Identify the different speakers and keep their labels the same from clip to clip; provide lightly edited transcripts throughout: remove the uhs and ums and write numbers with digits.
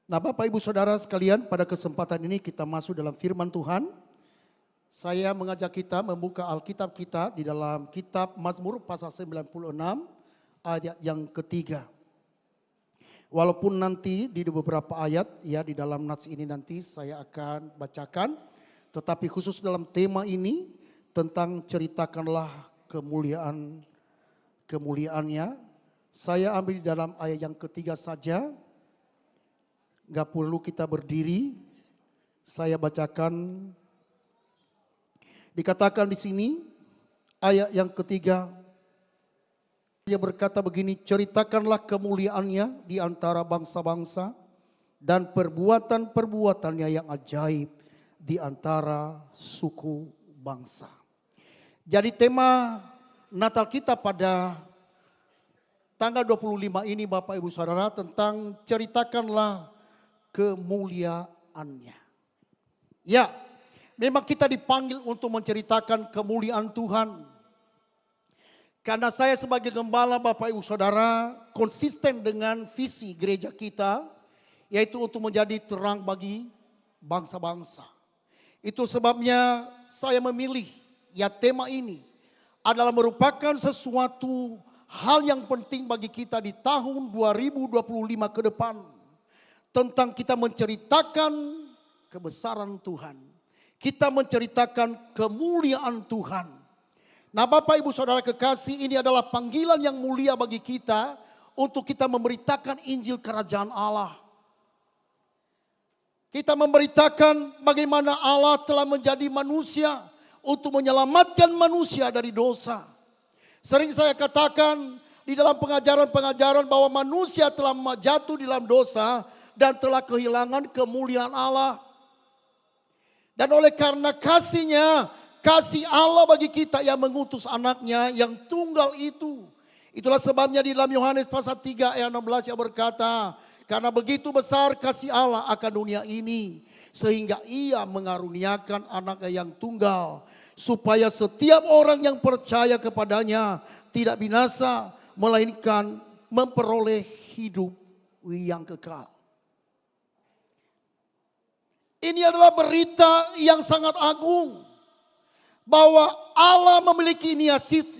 Speaker 1: Nah, Bapak Ibu Saudara sekalian, pada kesempatan ini kita masuk dalam firman Tuhan. Saya mengajak kita membuka Alkitab kita di dalam kitab Mazmur pasal 96 ayat yang ketiga. Walaupun nanti di beberapa ayat ya di dalam nats ini nanti saya akan bacakan. Tetapi khusus dalam tema ini tentang ceritakanlah kemuliaannya. Saya ambil di dalam ayat yang ketiga saja. Gak perlu kita berdiri. Saya bacakan. Dikatakan di sini ayat yang ketiga. Dia berkata begini, ceritakanlah kemuliaannya di antara bangsa-bangsa dan perbuatan-perbuatannya yang ajaib di antara suku bangsa. Jadi tema Natal kita pada tanggal 25 ini Bapak Ibu Saudara tentang ceritakanlah kemuliaannya. Ya, memang kita dipanggil untuk menceritakan kemuliaan Tuhan. Karena saya sebagai gembala Bapak Ibu Saudara konsisten dengan visi gereja kita, yaitu untuk menjadi terang bagi bangsa-bangsa. Itu sebabnya saya memilih ya tema ini adalah merupakan sesuatu hal yang penting bagi kita di tahun 2025 ke depan. Tentang kita menceritakan kebesaran Tuhan. Kita menceritakan kemuliaan Tuhan. Nah Bapak Ibu Saudara kekasih, ini adalah panggilan yang mulia bagi kita untuk kita memberitakan Injil Kerajaan Allah. Kita memberitakan bagaimana Allah telah menjadi manusia untuk menyelamatkan manusia dari dosa. Sering saya katakan di dalam pengajaran-pengajaran bahwa manusia telah jatuh di dalam dosa dan telah kehilangan kemuliaan Allah. Dan oleh karena kasihnya, kasih Allah bagi kita yang mengutus anaknya yang tunggal itu. Itulah sebabnya di dalam Yohanes pasal 3 ayat 16 yang berkata, karena begitu besar kasih Allah akan dunia ini, sehingga ia mengaruniakan anaknya yang tunggal, supaya setiap orang yang percaya kepadanya tidak binasa, melainkan memperoleh hidup yang kekal. Ini adalah berita yang sangat agung. Bahwa Allah memiliki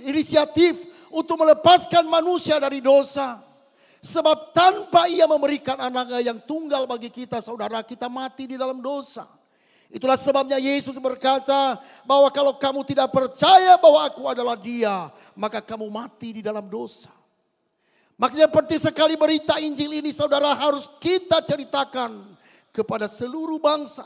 Speaker 1: inisiatif untuk melepaskan manusia dari dosa. Sebab tanpa ia memberikan anaknya yang tunggal bagi kita, saudara, kita mati di dalam dosa. Itulah sebabnya Yesus berkata bahwa kalau kamu tidak percaya bahwa aku adalah Dia, maka kamu mati di dalam dosa. Makanya penting sekali berita Injil ini saudara harus kita ceritakan kepada seluruh bangsa,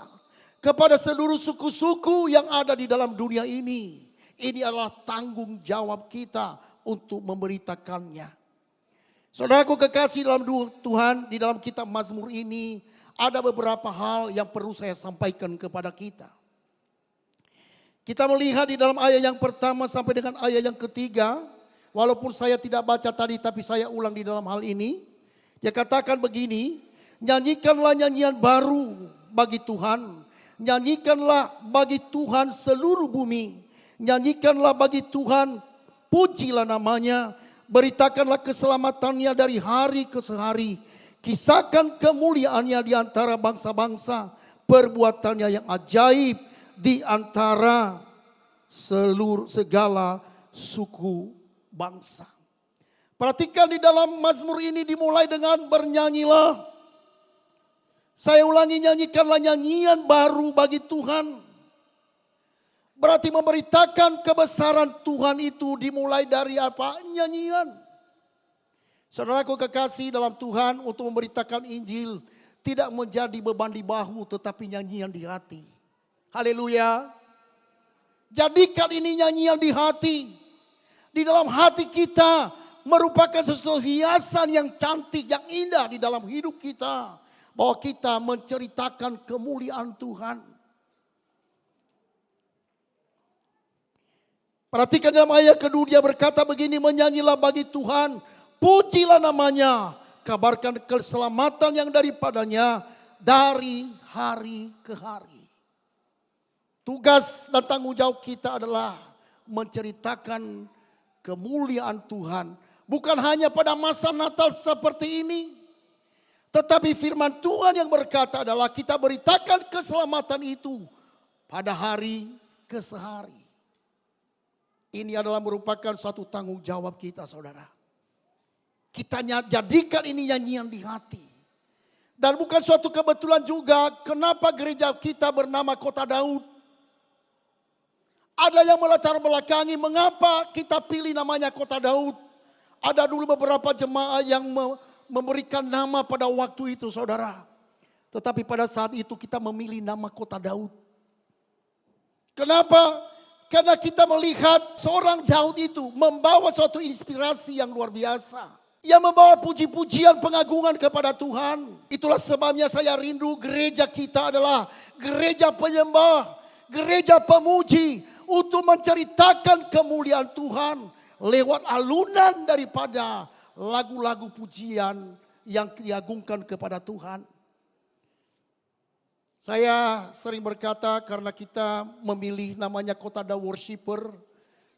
Speaker 1: kepada seluruh suku-suku yang ada di dalam dunia ini. Ini adalah tanggung jawab kita untuk memberitakannya. Saudaraku kekasih dalam Tuhan, di dalam kitab Mazmur ini ada beberapa hal yang perlu saya sampaikan kepada kita. Kita melihat di dalam ayat yang pertama sampai dengan ayat yang ketiga, walaupun saya tidak baca tadi tapi saya ulang di dalam hal ini. Dia katakan begini, nyanyikanlah nyanyian baru bagi Tuhan. Nyanyikanlah bagi Tuhan seluruh bumi. Nyanyikanlah bagi Tuhan, pujilah namanya. Beritakanlah keselamatannya dari hari ke hari. Kisahkan kemuliaannya di antara bangsa-bangsa. Perbuatannya yang ajaib di antara segala suku bangsa. Perhatikan di dalam Mazmur ini dimulai dengan bernyanyilah. Saya ulangi, nyanyikanlah nyanyian baru bagi Tuhan. Berarti memberitakan kebesaran Tuhan itu dimulai dari apa? Nyanyian. Saudaraku kekasih dalam Tuhan, untuk memberitakan Injil tidak menjadi beban di bahu tetapi nyanyian di hati. Haleluya. Jadikan ini nyanyian di hati. Di dalam hati kita merupakan sesuatu hiasan yang cantik, yang indah di dalam hidup kita. Bahwa kita menceritakan kemuliaan Tuhan. Perhatikan dalam ayat kedua dia berkata begini, menyanyilah bagi Tuhan, pujilah namanya, kabarkan keselamatan yang daripadanya dari hari ke hari. Tugas dan tanggung jawab kita adalah menceritakan kemuliaan Tuhan. Bukan hanya pada masa Natal seperti ini. Tetapi firman Tuhan yang berkata adalah kita beritakan keselamatan itu pada hari ke sehari. Ini adalah merupakan suatu tanggung jawab kita, saudara. Kita jadikan ini nyanyian di hati. Dan bukan suatu kebetulan juga kenapa gereja kita bernama Kota Daud. Ada yang melatar belakangi mengapa kita pilih namanya Kota Daud. Ada dulu beberapa jemaah yang memberikan nama pada waktu itu, saudara. Tetapi pada saat itu kita memilih nama Kota Daud. Kenapa? Karena kita melihat seorang Daud itu membawa suatu inspirasi yang luar biasa. Ia membawa puji-pujian pengagungan kepada Tuhan. Itulah sebabnya saya rindu gereja kita adalah gereja penyembah, gereja pemuji untuk menceritakan kemuliaan Tuhan lewat alunan daripada lagu-lagu pujian yang diagungkan kepada Tuhan. Saya sering berkata karena kita memilih namanya Kota Daud Worshipper.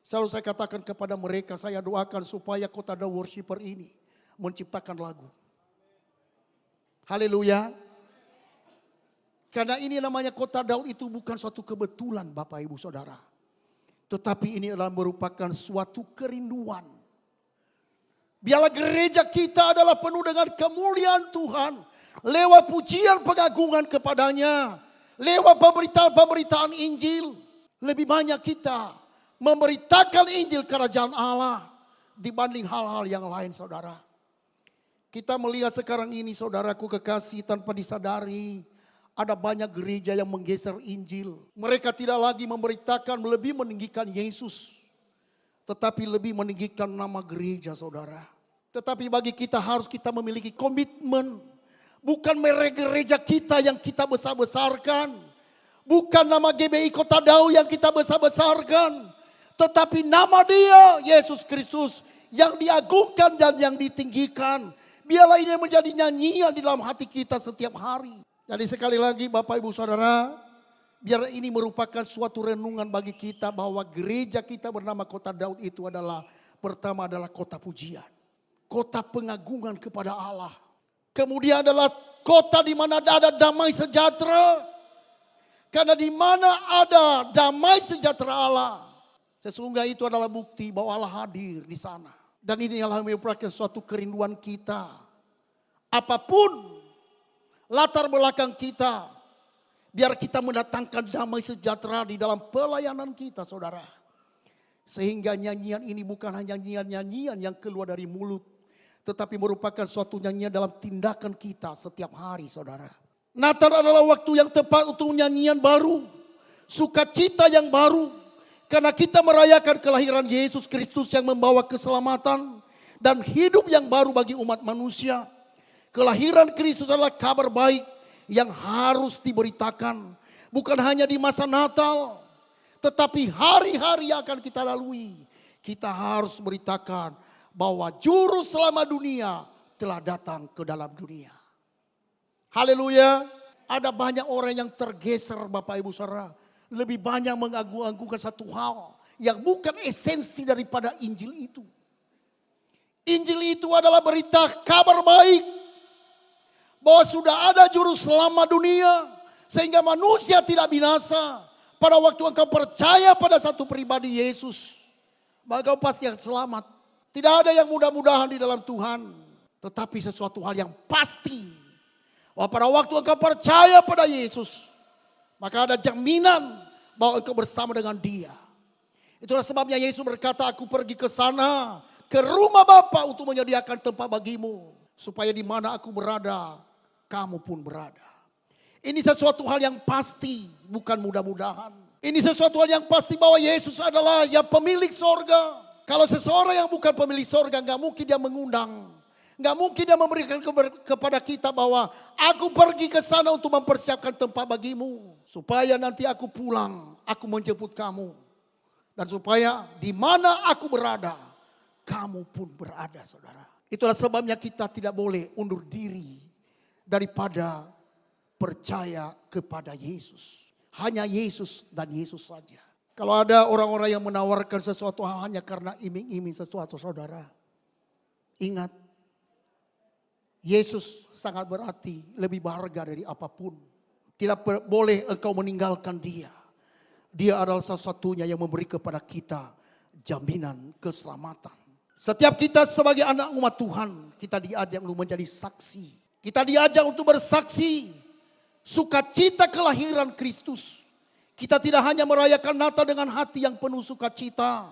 Speaker 1: Selalu saya katakan kepada mereka, saya doakan supaya Kota Daud Worshipper ini menciptakan lagu. Haleluya. Karena ini namanya Kota Daud itu bukan suatu kebetulan Bapak Ibu Saudara. Tetapi ini adalah merupakan suatu kerinduan. Biarlah gereja kita adalah penuh dengan kemuliaan Tuhan. Lewat pujian pengagungan kepadanya. Lewat pemberitaan Injil. Lebih banyak kita memberitakan Injil kerajaan Allah dibanding hal-hal yang lain, saudara. Kita melihat sekarang ini, saudaraku kekasih, tanpa disadari ada banyak gereja yang menggeser Injil. Mereka tidak lagi memberitakan, lebih meninggikan Yesus, tetapi lebih meninggikan nama gereja, saudara. Tetapi bagi kita harus kita memiliki komitmen. Bukan merek gereja kita yang kita besar-besarkan. Bukan nama GBI Kota Daud yang kita besar-besarkan. Tetapi nama Dia, Yesus Kristus, yang diagungkan dan yang ditinggikan. Biarlah ini menjadi nyanyian di dalam hati kita setiap hari. Jadi sekali lagi Bapak Ibu Saudara, biar ini merupakan suatu renungan bagi kita bahwa gereja kita bernama Kota Daud itu adalah, pertama adalah kota pujian. Kota pengagungan kepada Allah. Kemudian adalah kota di mana ada damai sejahtera. Karena di mana ada damai sejahtera Allah, sesungguhnya itu adalah bukti bahwa Allah hadir di sana. Dan ini adalah merupakan suatu kerinduan kita. Apapun latar belakang kita, biar kita mendatangkan damai sejahtera di dalam pelayanan kita, saudara. Sehingga nyanyian ini bukan hanya nyanyian yang keluar dari mulut, tetapi merupakan suatu nyanyian dalam tindakan kita setiap hari, saudara. Natal adalah waktu yang tepat untuk nyanyian baru. Sukacita yang baru. Karena kita merayakan kelahiran Yesus Kristus yang membawa keselamatan dan hidup yang baru bagi umat manusia. Kelahiran Kristus adalah kabar baik yang harus diberitakan. Bukan hanya di masa Natal, tetapi hari-hari yang akan kita lalui. Kita harus beritakan bahwa juru selamat dunia telah datang ke dalam dunia. Haleluya. Ada banyak orang yang tergeser Bapak Ibu Saudara. Lebih banyak mengagung-agungkan satu hal yang bukan esensi daripada Injil itu. Injil itu adalah berita kabar baik. Bahwa sudah ada juru selamat dunia. Sehingga manusia tidak binasa. Pada waktu engkau percaya pada satu pribadi Yesus, maka kau pasti akan selamat. Tidak ada yang mudah-mudahan di dalam Tuhan. Tetapi sesuatu hal yang pasti. Bahwa pada waktu engkau percaya pada Yesus, maka ada jaminan bahwa engkau bersama dengan Dia. Itulah sebabnya Yesus berkata, aku pergi ke sana, ke rumah Bapa untuk menyediakan tempat bagimu. Supaya di mana aku berada, kamu pun berada. Ini sesuatu hal yang pasti, bukan mudah-mudahan. Ini sesuatu hal yang pasti bahwa Yesus adalah yang pemilik sorga. Kalau seseorang yang bukan pemilik sorga, gak mungkin dia mengundang. Gak mungkin dia memberikan kepada kita bahwa aku pergi ke sana untuk mempersiapkan tempat bagimu. Supaya nanti aku pulang, aku menjemput kamu. Dan supaya di mana aku berada, kamu pun berada, saudara. Itulah sebabnya kita tidak boleh undur diri daripada percaya kepada Yesus. Hanya Yesus dan Yesus saja. Kalau ada orang-orang yang menawarkan sesuatu hanya karena iming-iming sesuatu, saudara, ingat, Yesus sangat berarti, lebih berharga dari apapun. Tidak boleh engkau meninggalkan dia. Dia adalah satu-satunya yang memberi kepada kita jaminan keselamatan. Setiap kita sebagai anak umat Tuhan, kita diajak untuk menjadi saksi. Kita diajak untuk bersaksi sukacita kelahiran Kristus. Kita tidak hanya merayakan Natal dengan hati yang penuh sukacita,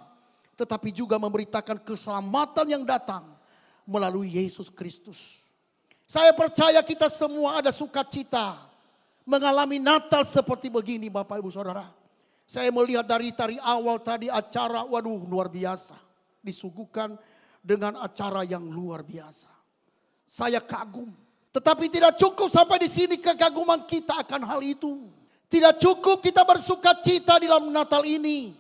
Speaker 1: tetapi juga memberitakan keselamatan yang datang melalui Yesus Kristus. Saya percaya kita semua ada sukacita mengalami Natal seperti begini, Bapak Ibu Saudara. Saya melihat dari awal tadi acara, waduh luar biasa. Disuguhkan dengan acara yang luar biasa. Saya kagum. Tetapi tidak cukup sampai di sini kekaguman kita akan hal itu. Tidak cukup kita bersukacita di dalam Natal ini.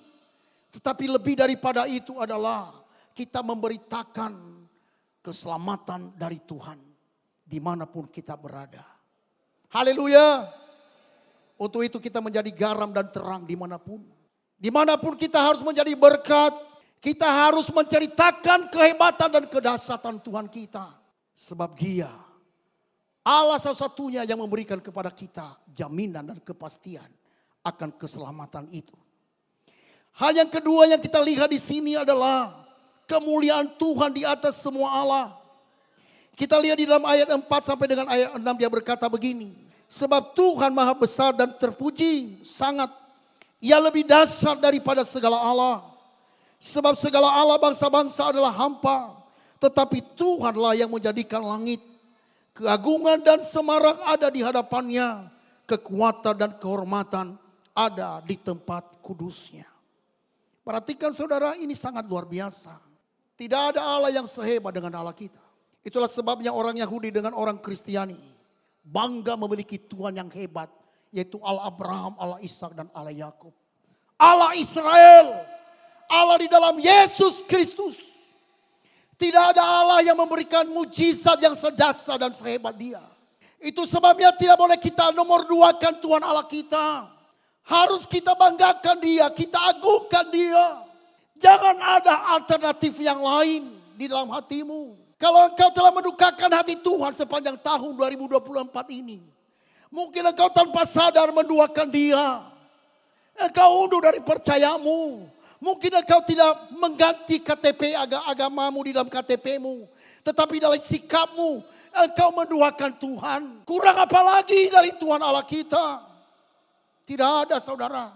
Speaker 1: Tetapi lebih daripada itu adalah kita memberitakan keselamatan dari Tuhan dimanapun kita berada. Haleluya. Untuk itu kita menjadi garam dan terang dimanapun. Dimanapun kita harus menjadi berkat. Kita harus menceritakan kehebatan dan kedahsyatan Tuhan kita. Sebab dia Allah satu-satunya yang memberikan kepada kita jaminan dan kepastian akan keselamatan itu. Hal yang kedua yang kita lihat di sini adalah kemuliaan Tuhan di atas semua Allah. Kita lihat di dalam ayat 4 sampai dengan ayat 6 dia berkata begini. Sebab Tuhan maha besar dan terpuji sangat. Ia lebih dahsyat daripada segala Allah. Sebab segala Allah bangsa-bangsa adalah hampa. Tetapi Tuhanlah yang menjadikan langit. Keagungan dan semarak ada di hadapannya. Kekuatan dan kehormatan ada di tempat kudusnya. Perhatikan saudara, ini sangat luar biasa. Tidak ada Allah yang sehebat dengan Allah kita. Itulah sebabnya orang Yahudi dengan orang Kristiani bangga memiliki Tuhan yang hebat. Yaitu Allah Abraham, Allah Ishak dan Allah Yakub. Allah Israel. Allah di dalam Yesus Kristus. Tidak ada Allah yang memberikan mujizat yang sedahsyat dan sehebat dia. Itu sebabnya tidak boleh kita nomor duakan Tuhan Allah kita. Harus kita banggakan dia, kita agungkan dia. Jangan ada alternatif yang lain di dalam hatimu. Kalau engkau telah mendukakan hati Tuhan sepanjang tahun 2024 ini. Mungkin engkau tanpa sadar menduakan dia. Engkau undur dari percayamu. Mungkin engkau tidak mengganti KTP agamamu di dalam KTPmu. Tetapi dalam sikapmu engkau menduakan Tuhan. Kurang apa lagi dari Tuhan Allah kita? Tidak ada saudara.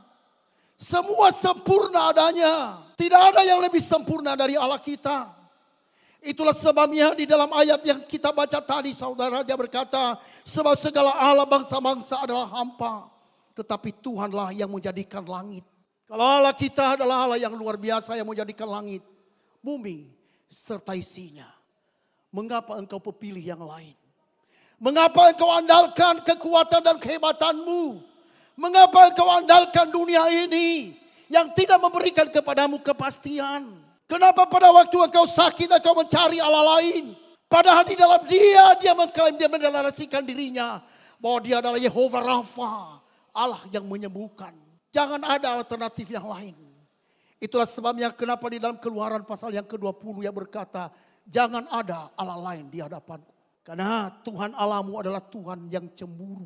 Speaker 1: Semua sempurna adanya. Tidak ada yang lebih sempurna dari Allah kita. Itulah sebabnya di dalam ayat yang kita baca tadi saudara dia berkata. Sebab segala Allah bangsa-bangsa adalah hampa. Tetapi Tuhanlah yang menjadikan langit. Kalau Allah kita adalah Allah yang luar biasa yang menjadikan langit, bumi serta isinya. Mengapa engkau pilih yang lain? Mengapa engkau andalkan kekuatan dan kehebatanmu? Mengapa engkau andalkan dunia ini yang tidak memberikan kepadamu kepastian? Kenapa pada waktu engkau sakit engkau mencari Allah lain? Padahal di dalam dia mengklaim, dia mendeklarasikan dirinya bahwa dia adalah Yehova Rafa, Allah yang menyembuhkan. Jangan ada alternatif yang lain. Itulah sebabnya kenapa di dalam Keluaran pasal yang ke-20 yang berkata, jangan ada Allah lain di hadapanku. Karena Tuhan Allahmu adalah Tuhan yang cemburu.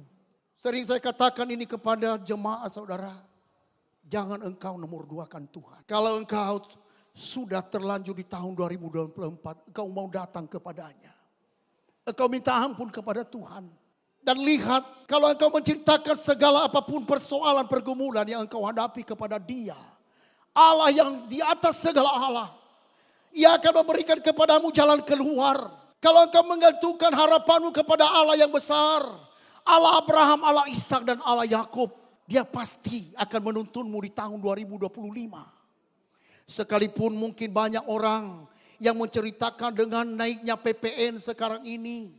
Speaker 1: Sering saya katakan ini kepada jemaah saudara. Jangan engkau nomor duakan Tuhan. Kalau engkau sudah terlanjur di tahun 2024, engkau mau datang kepadanya. Engkau minta ampun kepada Tuhan. Dan lihat, kalau engkau menceritakan segala apapun persoalan pergumulan yang engkau hadapi kepada dia. Allah yang di atas segala Allah. Ia akan memberikan kepadamu jalan keluar. Kalau engkau menggantungkan harapanmu kepada Allah yang besar. Allah Abraham, Allah Ishak dan Allah Yakub. Dia pasti akan menuntunmu di tahun 2025. Sekalipun mungkin banyak orang yang menceritakan dengan naiknya PPN sekarang ini.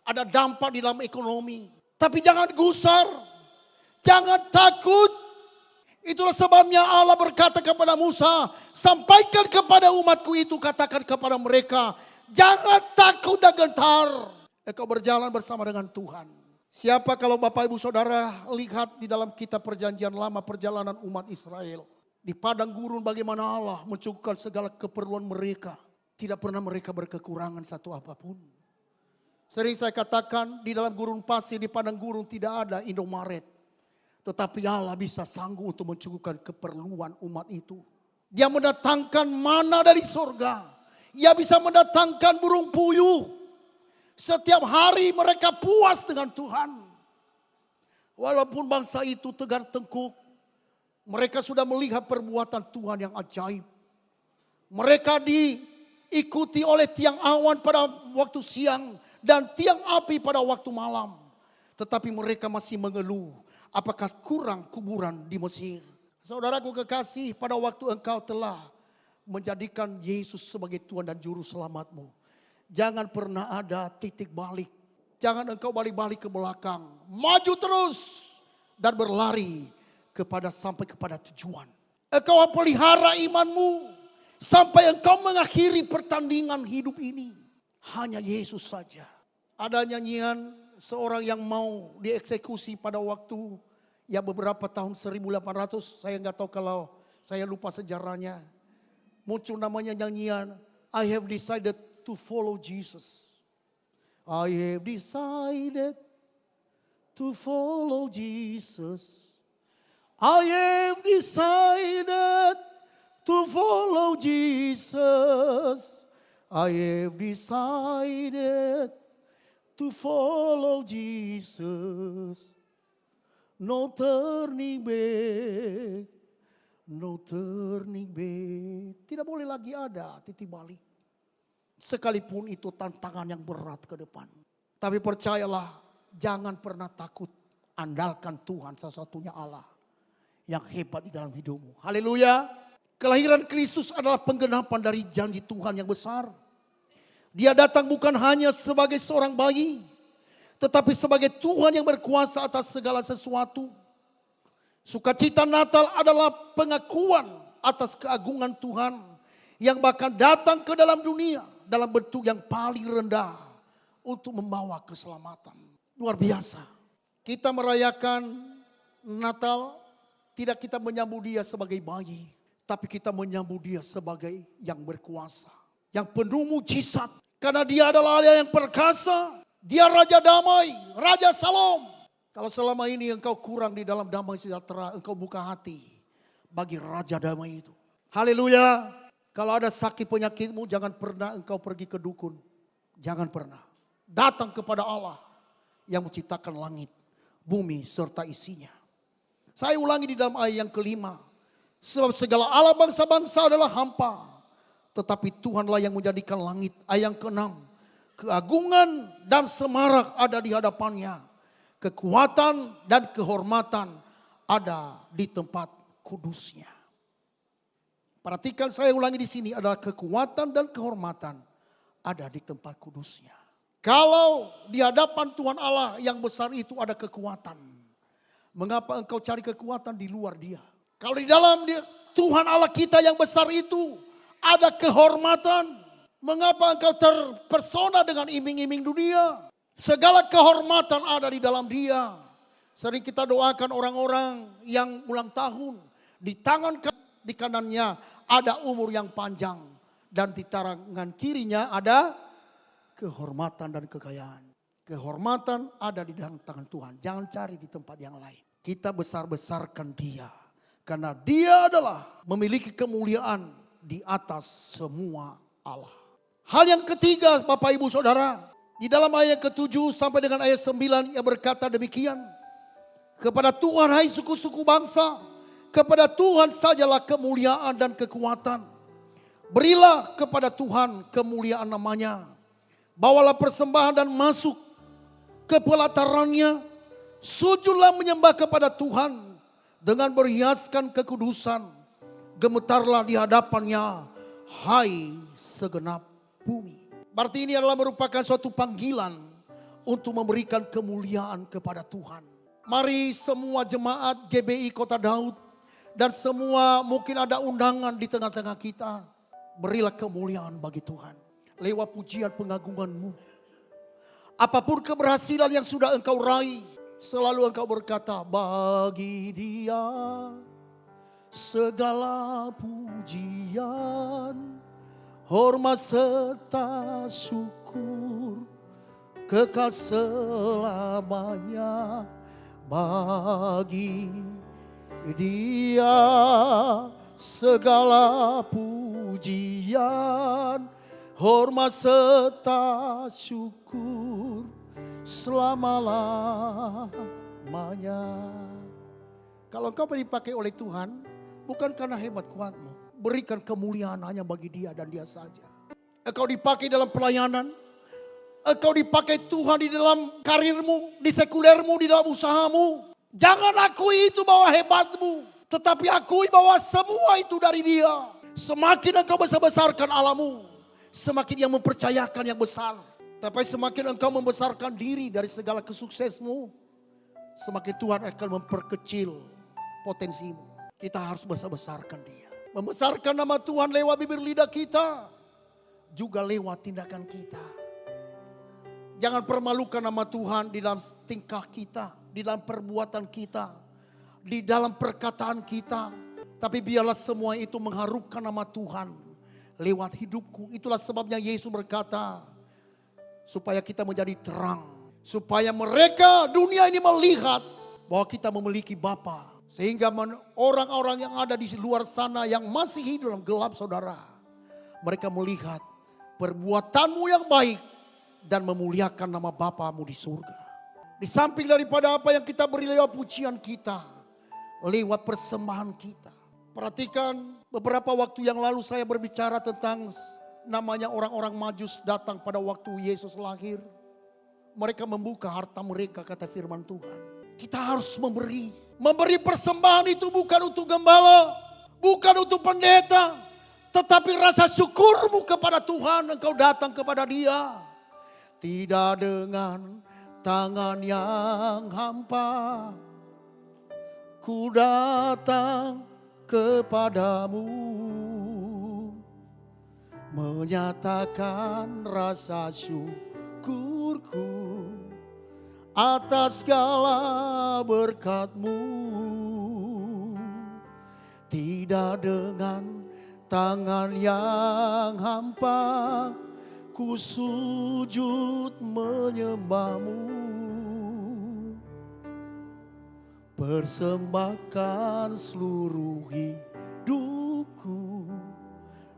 Speaker 1: Ada dampak di dalam ekonomi. Tapi jangan gusar. Jangan takut. Itulah sebabnya Allah berkata kepada Musa. Sampaikan kepada umatku itu. Katakan kepada mereka. Jangan takut dan gentar. Engkau berjalan bersama dengan Tuhan. Siapa kalau Bapak Ibu Saudara lihat di dalam kitab perjanjian lama perjalanan umat Israel. Di padang gurun bagaimana Allah mencukupkan segala keperluan mereka. Tidak pernah mereka berkekurangan satu apapun. Sering saya katakan di dalam gurun pasir, di padang gurun tidak ada Indomaret. Tetapi Allah bisa sanggup untuk mencukupkan keperluan umat itu. Dia mendatangkan mana dari surga. Dia bisa mendatangkan burung puyuh. Setiap hari mereka puas dengan Tuhan. Walaupun bangsa itu tegar tengkuk, mereka sudah melihat perbuatan Tuhan yang ajaib. Mereka diikuti oleh tiang awan pada waktu siang dan tiang api pada waktu malam. Tetapi mereka masih mengeluh, apakah kurang kuburan di Mesir? Saudaraku kekasih, pada waktu engkau telah menjadikan Yesus sebagai Tuhan dan Juru Selamatmu, jangan pernah ada titik balik. Jangan engkau balik-balik ke belakang. Maju terus dan berlari sampai kepada tujuan. Engkau pelihara imanmu sampai engkau mengakhiri pertandingan hidup ini. Hanya Yesus saja. Ada nyanyian seorang yang mau dieksekusi pada waktu beberapa tahun 1800. Saya nggak tahu, kalau saya lupa sejarahnya. Muncul namanya nyanyian, I have decided to follow Jesus. I have decided to follow Jesus. I have decided to follow Jesus. I have decided to follow Jesus. No turning back, no turning back. Tidak boleh lagi ada titik balik. Sekalipun itu tantangan yang berat ke depan. Tapi percayalah, jangan pernah takut. Andalkan Tuhan, satu-satunya Allah yang hebat di dalam hidupmu. Haleluya. Kelahiran Kristus adalah penggenapan dari janji Tuhan yang besar. Dia datang bukan hanya sebagai seorang bayi, tetapi sebagai Tuhan yang berkuasa atas segala sesuatu. Sukacita Natal adalah pengakuan atas keagungan Tuhan yang bahkan datang ke dalam dunia dalam bentuk yang paling rendah untuk membawa keselamatan. Luar biasa. Kita merayakan Natal, tidak kita menyambut dia sebagai bayi, tapi kita menyambut dia sebagai yang berkuasa, yang penuh mujizat. Karena dia adalah Allah yang perkasa, dia Raja Damai, Raja Salom. Kalau selama ini engkau kurang di dalam damai sejahtera, engkau buka hati bagi Raja Damai itu. Haleluya. Kalau ada sakit penyakitmu, jangan pernah engkau pergi ke dukun. Jangan pernah. Datang kepada Allah yang menciptakan langit, bumi serta isinya. Saya ulangi di dalam ayat yang kelima. Sebab segala Allah bangsa-bangsa adalah hampa, tetapi Tuhanlah yang menjadikan langit. Ayat yang keenam. Keagungan dan semarak ada di hadapannya. Kekuatan dan kehormatan ada di tempat kudusnya. Perhatikan, saya ulangi di sini, adalah kekuatan dan kehormatan ada di tempat kudusnya. Kalau di hadapan Tuhan Allah yang besar itu ada kekuatan, mengapa engkau cari kekuatan di luar dia? Kalau di dalam dia, Tuhan Allah kita yang besar itu ada kehormatan, mengapa engkau terpesona dengan iming-iming dunia? Segala kehormatan ada di dalam dia. Sering kita doakan orang-orang yang ulang tahun, di tangan di kanannya ada umur yang panjang, dan di tangan kirinya ada kehormatan dan kekayaan. Kehormatan ada di dalam tangan Tuhan. Jangan cari di tempat yang lain. Kita besar-besarkan dia, karena dia adalah memiliki kemuliaan di atas semua Allah. Hal yang ketiga, Bapak Ibu Saudara, di dalam ayat ke-7 sampai dengan ayat 9 ia berkata demikian. Kepada Tuhan hai suku-suku bangsa, kepada Tuhan sajalah kemuliaan dan kekuatan. Berilah kepada Tuhan kemuliaan namanya. Bawalah persembahan dan masuk ke pelatarannya. Sujudlah menyembah kepada Tuhan dengan berhiaskan kekudusan. Gemetarlah di hadapannya, hai segenap bumi. Berarti ini adalah merupakan suatu panggilan untuk memberikan kemuliaan kepada Tuhan. Mari semua jemaat GBI Kota Daud dan semua mungkin ada undangan di tengah-tengah kita, berilah kemuliaan bagi Tuhan lewat pujian pengagunganmu. Apapun keberhasilan yang sudah engkau raih, selalu engkau berkata, bagi dia segala pujian, hormat serta syukur kekal selamanya bagi Dia segala pujian, hormat serta syukur selama-lamanya. Kalau engkau dipakai oleh Tuhan, bukan karena hebat kuatmu, berikan kemuliaan hanya bagi Dia dan Dia saja. Engkau dipakai dalam pelayanan, engkau dipakai Tuhan di dalam karirmu, di sekulermu, di dalam usahamu. Jangan akui itu bahwa hebatmu, tetapi akui bahwa semua itu dari Dia. Semakin engkau besar-besarkan Allahmu, semakin Dia mempercayakan yang besar. Tapi semakin engkau membesarkan diri dari segala kesuksesmu, semakin Tuhan akan memperkecil potensimu. Kita harus besar-besarkan Dia. Membesarkan nama Tuhan lewat bibir lidah kita, juga lewat tindakan kita. Jangan permalukan nama Tuhan di dalam tingkah kita, di dalam perbuatan kita, di dalam perkataan kita. Tapi biarlah semua itu mengharumkan nama Tuhan lewat hidupku. Itulah sebabnya Yesus berkata, supaya kita menjadi terang. Supaya mereka, dunia ini melihat bahwa kita memiliki Bapa. Sehingga orang-orang yang ada di luar sana yang masih hidup dalam gelap saudara, mereka melihat perbuatanmu yang baik dan memuliakan nama Bapamu di surga. Di samping daripada apa yang kita beri lewat pujian kita, lewat persembahan kita. Perhatikan, beberapa waktu yang lalu saya berbicara tentang namanya orang-orang Majus datang pada waktu Yesus lahir. Mereka membuka harta mereka, kata firman Tuhan. Kita harus memberi. Memberi persembahan itu bukan untuk gembala, bukan untuk pendeta, tetapi rasa syukurmu kepada Tuhan, engkau datang kepada Dia. Tidak dengan tangan yang hampa, ku datang kepadamu, menyatakan rasa syukurku atas segala berkat-Mu. Tidak dengan tangan yang hampa, ku sujud menyembah-Mu. Persembahkan seluruh hidupku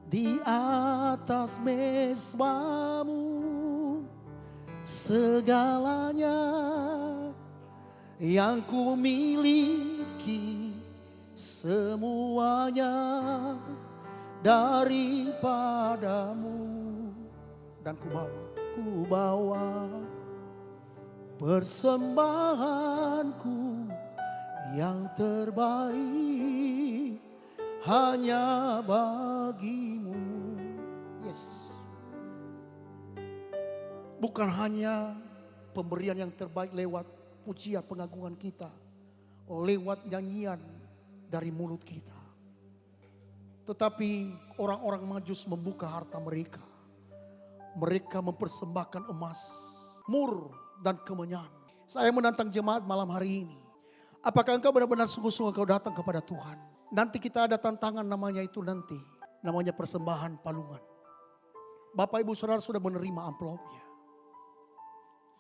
Speaker 1: di atas mezbah-Mu. Segalanya yang ku miliki, semuanya daripadamu. Dan ku bawa persembahanku yang terbaik hanya bagimu. Yes. Bukan hanya pemberian yang terbaik lewat pujian pengagungan kita, lewat nyanyian dari mulut kita. Tetapi orang-orang Majus membuka harta mereka. Mereka mempersembahkan emas, mur, dan kemenyan. Saya menantang jemaat malam hari ini. Apakah engkau benar-benar sungguh-sungguh kau datang kepada Tuhan? Nanti kita ada tantangan namanya itu nanti. Namanya persembahan palungan. Bapak ibu saudara sudah menerima amplopnya.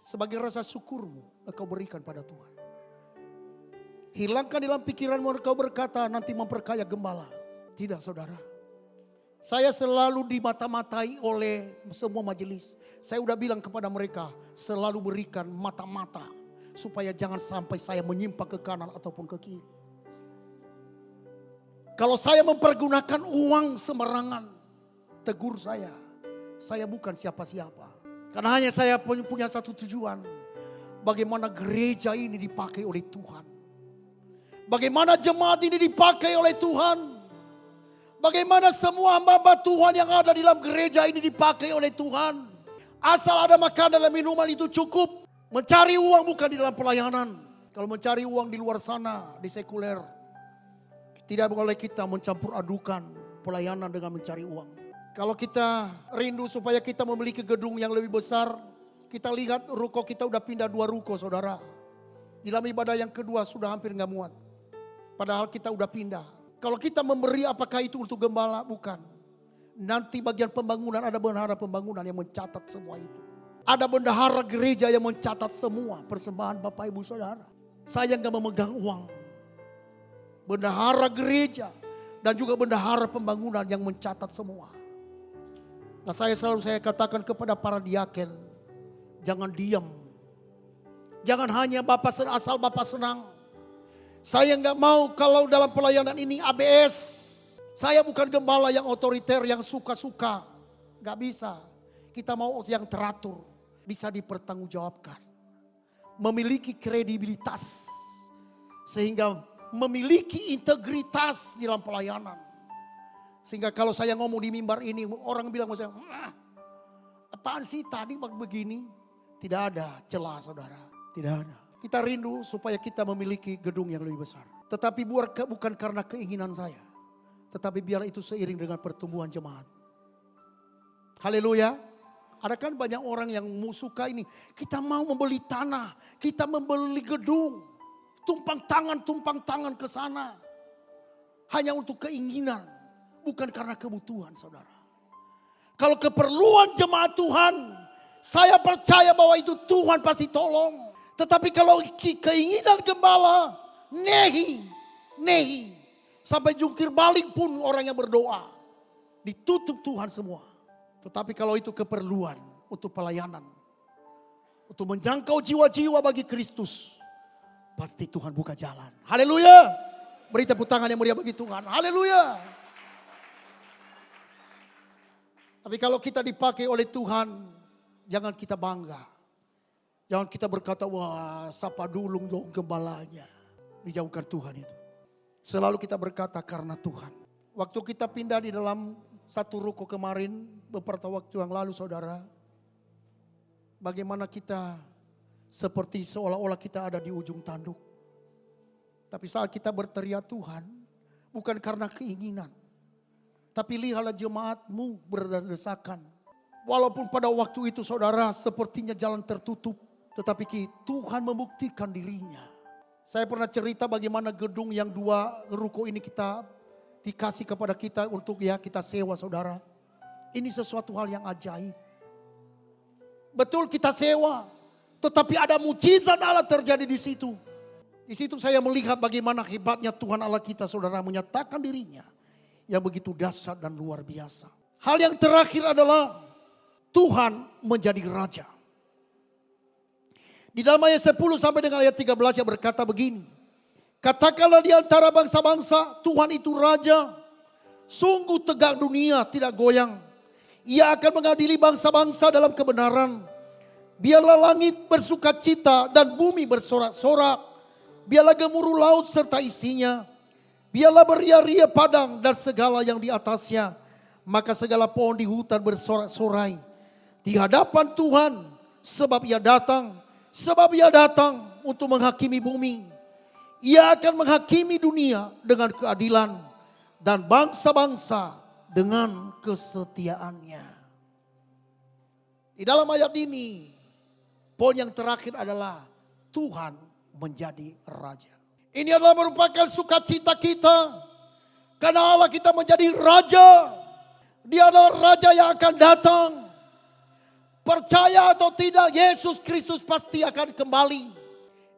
Speaker 1: Sebagai rasa syukurmu engkau berikan pada Tuhan. Hilangkan dalam pikiranmu engkau berkata nanti memperkaya gembala. Tidak saudara. Saya selalu dimata-matai oleh semua majelis. Saya udah bilang kepada mereka selalu berikan mata-mata. Supaya jangan sampai saya menyimpang ke kanan ataupun ke kiri. Kalau saya mempergunakan uang sembarangan, tegur saya. Saya bukan siapa-siapa. Karena hanya saya punya satu tujuan. Bagaimana gereja ini dipakai oleh Tuhan. Bagaimana jemaat ini dipakai oleh Tuhan. Bagaimana semua hamba-hamba Tuhan yang ada di dalam gereja ini dipakai oleh Tuhan. Asal ada makanan dan minuman itu cukup. Mencari uang bukan di dalam pelayanan. Kalau mencari uang di luar sana, di sekuler. Tidak boleh kita mencampur adukan pelayanan dengan mencari uang. Kalau kita rindu supaya kita memiliki gedung yang lebih besar. Kita lihat ruko kita udah pindah 2 ruko saudara. Di dalam ibadah yang kedua sudah hampir gak muat. Padahal kita udah pindah. Kalau kita memberi apakah itu untuk gembala? Bukan. Nanti bagian pembangunan ada bendahara pembangunan yang mencatat semua itu. Ada bendahara gereja yang mencatat semua persembahan Bapak Ibu Saudara. Saya nggak memegang uang. Bendahara gereja dan juga bendahara pembangunan yang mencatat semua. Nah saya katakan kepada para diaken, jangan diam. Jangan hanya asal Bapak senang. Saya nggak mau kalau dalam pelayanan ini ABS. Saya bukan gembala yang otoriter, yang suka-suka. Nggak bisa. Kita mau yang teratur, bisa dipertanggungjawabkan. Memiliki kredibilitas. Sehingga memiliki integritas di dalam pelayanan. Sehingga kalau saya ngomong di mimbar ini, orang bilang sama saya, apaan sih tadi begini? Tidak ada celah saudara, tidak ada. Kita rindu supaya kita memiliki gedung yang lebih besar. Tetapi bukan karena keinginan saya. Tetapi biar itu seiring dengan pertumbuhan jemaat. Haleluya. Ada kan banyak orang yang suka ini. Kita mau membeli tanah, kita membeli gedung. Tumpang tangan ke sana. Hanya untuk keinginan. Bukan karena kebutuhan saudara. Kalau keperluan jemaat Tuhan. Saya percaya bahwa itu Tuhan pasti tolong. Tetapi kalau keinginan gembala. Nehi. Sampai jungkir balik pun orang yang berdoa. Ditutup Tuhan semua. Tetapi kalau itu keperluan untuk pelayanan. Untuk menjangkau jiwa-jiwa bagi Kristus. Pasti Tuhan buka jalan. Haleluya. Beri tepuk tangan yang meriah bagi Tuhan. Haleluya. Tapi kalau kita dipakai oleh Tuhan, jangan kita bangga. Jangan kita berkata, wah sapa dulung dong gembalanya. Dijauhkan Tuhan itu. Selalu kita berkata karena Tuhan. Waktu kita pindah di dalam satu ruko kemarin, beberapa waktu yang lalu saudara. Bagaimana kita seperti seolah-olah kita ada di ujung tanduk. Tapi saat kita berteriak Tuhan, bukan karena keinginan. Tapi lihatlah jemaatmu berdesakan. Walaupun pada waktu itu saudara sepertinya jalan tertutup. Tetapi Tuhan membuktikan dirinya. Saya pernah cerita bagaimana gedung yang 2 ruko ini kita dikasih kepada kita untuk ya kita sewa saudara. Ini sesuatu hal yang ajaib. Betul kita sewa. Tetapi ada mujizat Allah terjadi di situ. Di situ saya melihat bagaimana hebatnya Tuhan Allah kita saudara menyatakan dirinya. Yang begitu dahsyat dan luar biasa. Hal yang terakhir adalah Tuhan menjadi raja. Di dalam ayat 10 sampai dengan ayat 13 yang berkata begini. Katakanlah di antara bangsa-bangsa Tuhan itu raja. Sungguh tegak dunia tidak goyang. Ia akan mengadili bangsa-bangsa dalam kebenaran. Biarlah langit bersukacita dan bumi bersorak-sorak. Biarlah gemuruh laut serta isinya. Biarlah beria-ria padang dan segala yang di atasnya. Maka segala pohon di hutan bersorak-sorai. Di hadapan Tuhan sebab ia datang. Sebab ia datang untuk menghakimi bumi. Ia akan menghakimi dunia dengan keadilan. Dan bangsa-bangsa dengan kesetiaannya. Di dalam ayat ini. Poin yang terakhir adalah Tuhan menjadi raja. Ini adalah merupakan sukacita kita. Karena Allah kita menjadi raja. Dia adalah raja yang akan datang. Percaya atau tidak, Yesus Kristus pasti akan kembali.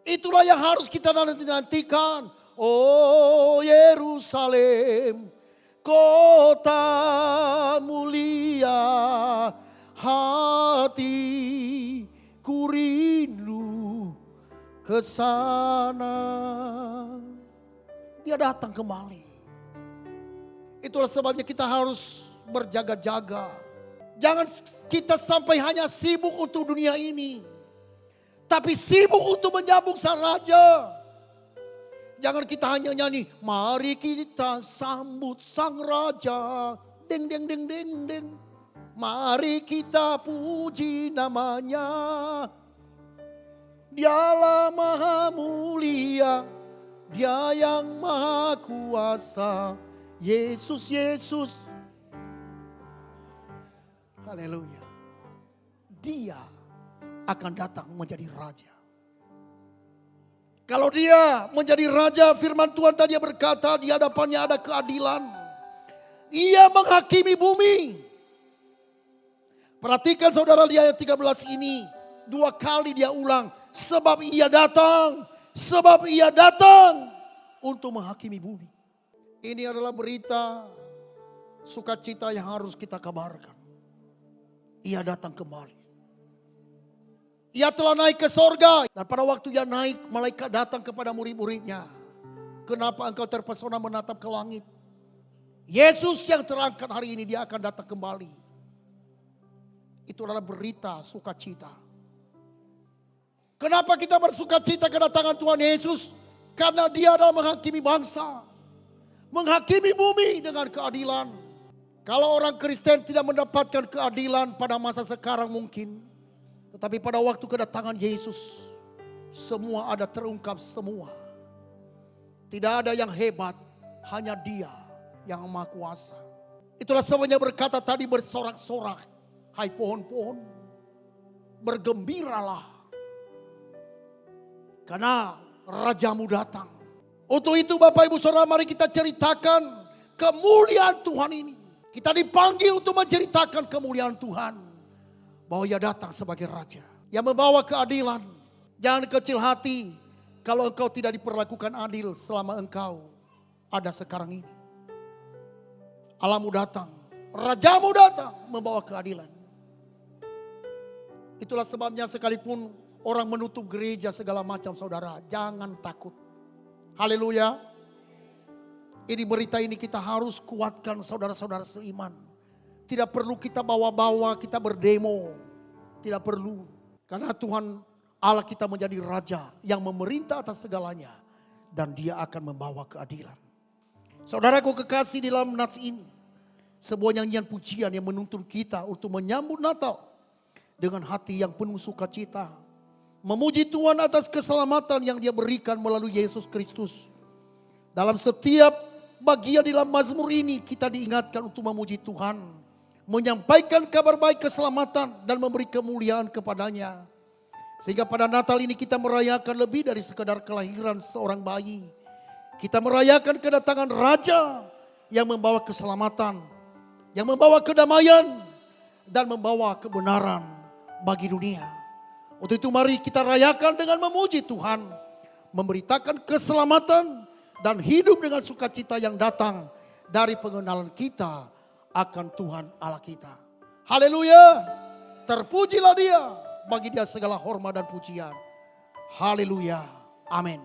Speaker 1: Itulah yang harus kita nantikan. Oh Yerusalem, kota mulia, hatiku rindu ke sana. Dia datang kembali. Itulah sebabnya kita harus berjaga-jaga. Jangan kita sampai hanya sibuk untuk dunia ini. Tapi sibuk untuk menyambut sang raja. Jangan kita hanya nyanyi. Mari kita sambut sang raja. Deng deng deng deng deng. Mari kita puji namanya. Dialah maha mulia. Dia yang maha kuasa. Yesus, Yesus. Haleluya. Dia akan datang menjadi raja. Kalau dia menjadi raja, firman Tuhan tadi berkata di hadapannya ada keadilan. Ia menghakimi bumi. Perhatikan saudara di ayat 13 ini. 2 kali dia ulang. Sebab ia datang. Sebab ia datang untuk menghakimi bumi. Ini adalah berita sukacita yang harus kita kabarkan. Ia datang kembali. Ia telah naik ke sorga. Dan pada waktu ia naik, malaikat datang kepada murid-muridnya. Kenapa engkau terpesona menatap ke langit? Yesus yang terangkat hari ini, dia akan datang kembali. Itu adalah berita sukacita. Kenapa kita bersukacita kedatangan Tuhan Yesus? Karena dia adalah menghakimi bangsa. Menghakimi bumi dengan keadilan. Kalau orang Kristen tidak mendapatkan keadilan pada masa sekarang mungkin. Tetapi pada waktu kedatangan Yesus, semua ada terungkap semua. Tidak ada yang hebat, hanya Dia yang Maha Kuasa. Itulah sebabnya berkata tadi bersorak-sorak. Hai pohon-pohon, bergembiralah. Karena Rajamu datang. Untuk itu Bapak Ibu Saudara, mari kita ceritakan kemuliaan Tuhan ini. Kita dipanggil untuk menceritakan kemuliaan Tuhan. Bahwa Ia datang sebagai Raja. Yang membawa keadilan. Jangan kecil hati kalau engkau tidak diperlakukan adil selama engkau ada sekarang ini. Allahmu datang. Rajamu datang membawa keadilan. Itulah sebabnya sekalipun orang menutup gereja segala macam saudara. Jangan takut. Haleluya. Ini berita ini kita harus kuatkan saudara-saudara seiman. Tidak perlu kita bawa-bawa, kita berdemo. Tidak perlu. Karena Tuhan Allah kita menjadi Raja yang memerintah atas segalanya. Dan Dia akan membawa keadilan. Saudaraku kekasih di dalam nats ini. Sebuah nyanyian pujian yang menuntun kita untuk menyambut Natal. Dengan hati yang penuh sukacita. Memuji Tuhan atas keselamatan yang Dia berikan melalui Yesus Kristus. Dalam setiap bagian di dalam Mazmur ini kita diingatkan untuk memuji Tuhan. Menyampaikan kabar baik keselamatan dan memberi kemuliaan kepadanya. Sehingga pada Natal ini kita merayakan lebih dari sekadar kelahiran seorang bayi. Kita merayakan kedatangan Raja yang membawa keselamatan. Yang membawa kedamaian dan membawa kebenaran bagi dunia. Untuk itu mari kita rayakan dengan memuji Tuhan. Memberitakan keselamatan dan hidup dengan sukacita yang datang dari pengenalan kita akan Tuhan Allah kita. Haleluya. Terpujilah Dia. Bagi Dia segala hormat dan pujian. Haleluya. Amin.